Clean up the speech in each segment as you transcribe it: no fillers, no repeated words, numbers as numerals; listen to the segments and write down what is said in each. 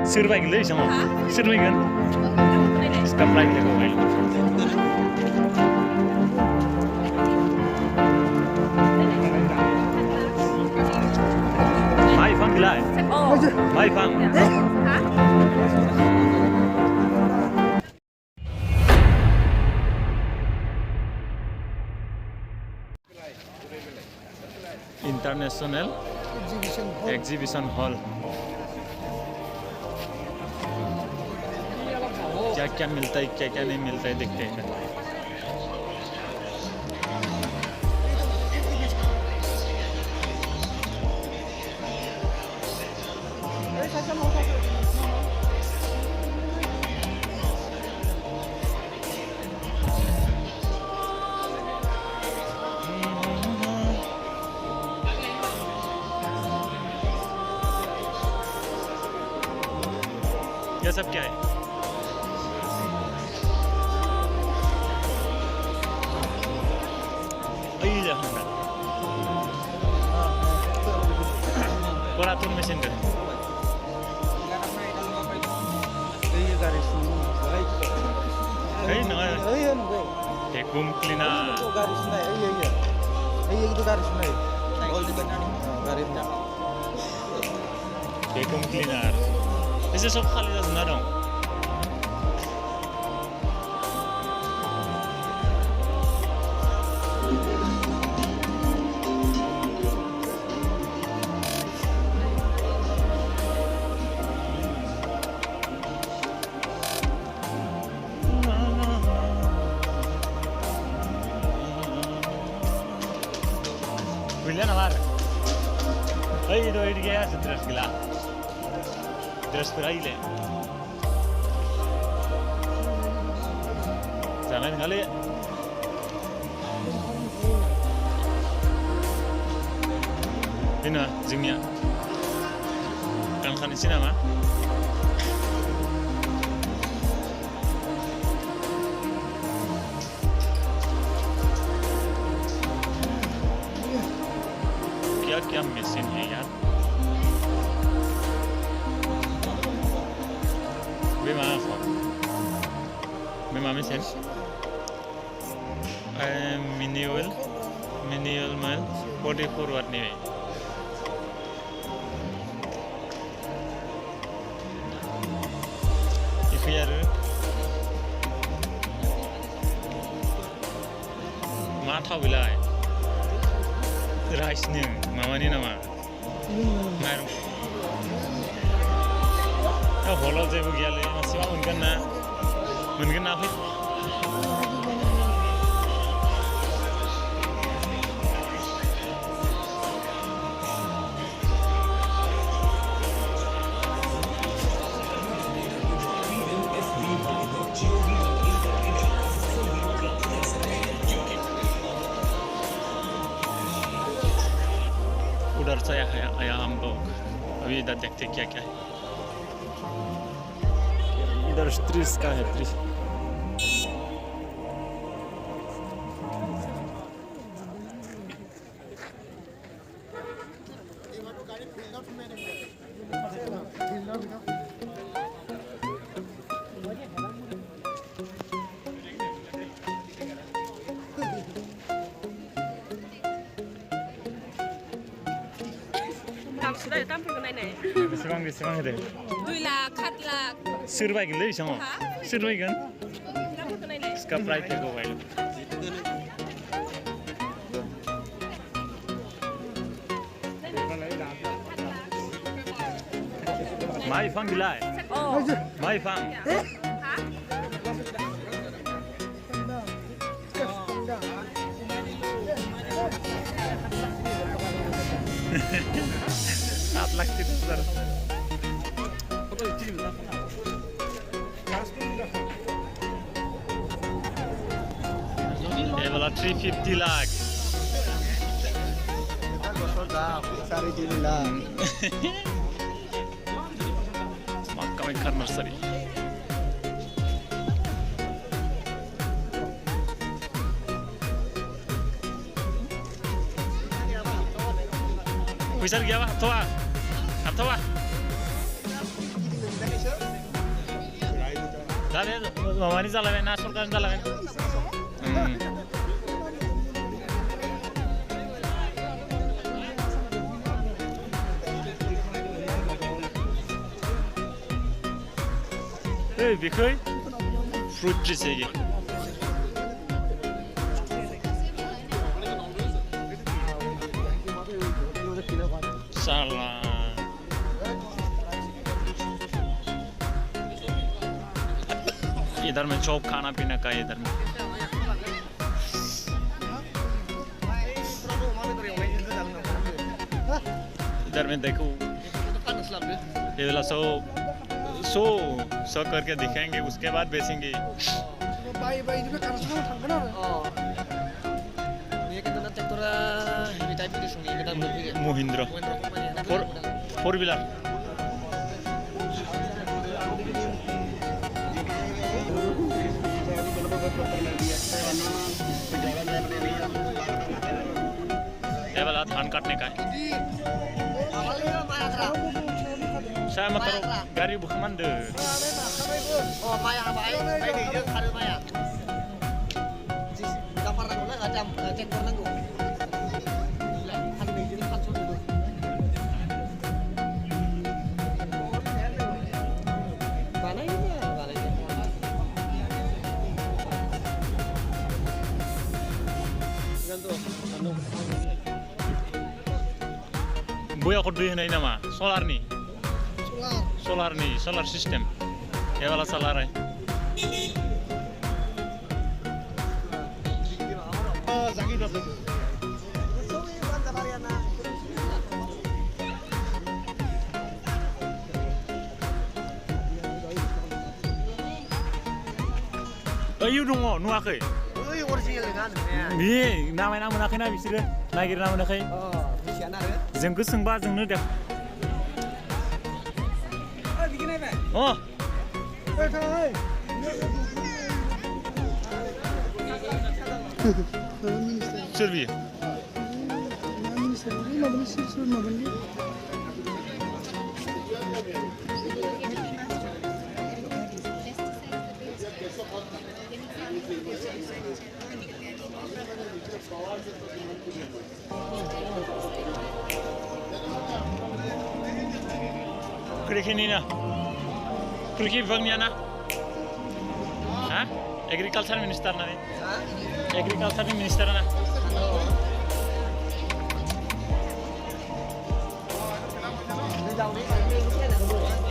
Sirvaigil đấy xong không? Sirvaigil. Stop right there go vậy. Mai Phang lại. Mai Phang. International Exhibition Hall. क्या क्या मिलता है क्या क्या नहीं मिलता है देखते हैं. ये सब क्या है? Operator mesin kan? Ini nggak? Vacuum cleaner. Vacuum cleaner. Ini सब खाली ना dong. William Amar. Hey, do it gaya se dress gila. Dress perai le. Jangan kali. Ina jingnya. Kan sini nama. क्या मशीन है यार. Memang mesin. Manual mail 44 watt nih. Ifyar mata wilai. Rice nih, mama nih nama. Maru. Ya hola jadi begini, masih mau mungkin apa? उधर से आया हम लोग. अभी इधर देखते क्या क्या है. इधर ट्रीज का है trees. Sudah tampil ke nenek. Besimang ada. 2 lakh, 4 lakh. Sirvaigil đấy xong không? Sirvaigil. Tampil ke nenek. Stop right there go vậy. Mai Phang lại. Mai Phang. Saat lagi itu saudara. ये वाला 350 lakh. Makam ikan nursery. Bisa gak apa? Atau दा बे माबानि जालायबाय ना सरकारनि जालायबाय बेखै fruit tree चाहिए साला इधर में चौक खाना पीना का इधर में देखो ये वाला सो करके दिखाएंगे उसके बाद बेचेंगे महिंद्रा 4-wheeler ये वाला धान काटने का है saya mau taruh gari bukan deh. Oh, maya baik. Baik dia ada maya. Gambar nang nang ada cek nang go. Han ni jadi kan sudah dulu. Mana ini ya? Mana ini? Gantung. Boya ko duy na nama solar nih. Solar नहीं solar system ये वाला solar है ayo dong nuakai ini namanya monakai na bisiro nagir nama monakai जोंखौ सोंबा जोंनो दे Oh. Servi. Krekinina. Kurki bangnya na, hah? Agriculture Minister na ni? Agriculture Minister na.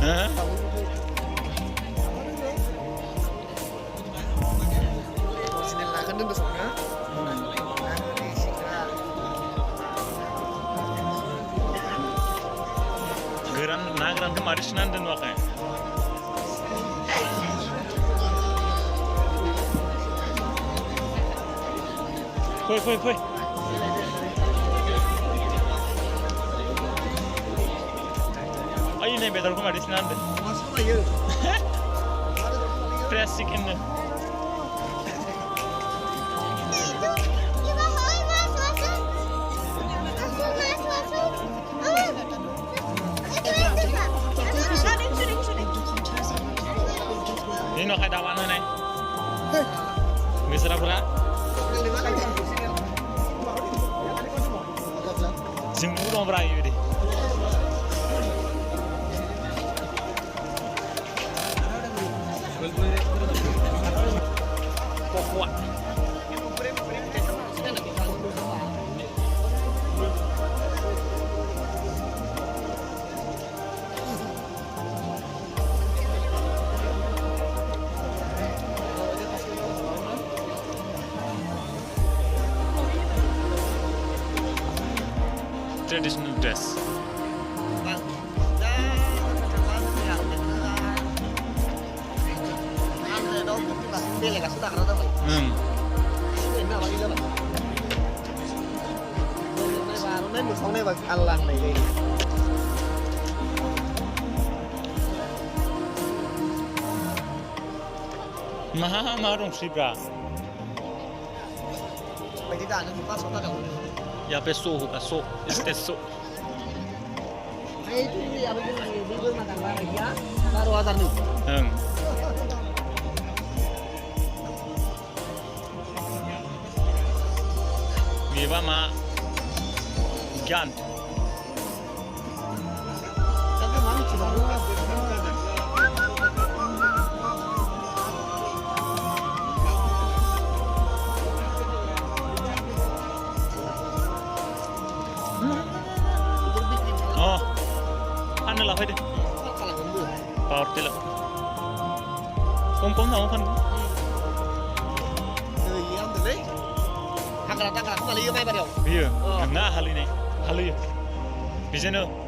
Hah? Geran nagran kemarin nanti nuakai. Foi. Aí nem bedar com mais nada. Fresh chicken. Ini nak ada mana nih? Misra pula. Jemur dong berai ini. Kuat. Traditional dress. Sống này bằng ăn lăng này đi. Marong sibra. Mày đi đàn nó phát số ta đâu. Ya peso, este so. Ay, itu ya begini, di rumah tangga ya. Baru ada nih. Dewa ma Gyan. Tapi mami cuma Oh, ano lah pwede? kalah gembur. Power tila. Kung nào phân Từ gì không từ đấy. Hàng là tăng là không là lý mai bà điều. Iya, nga hali này, hali. Bisa no.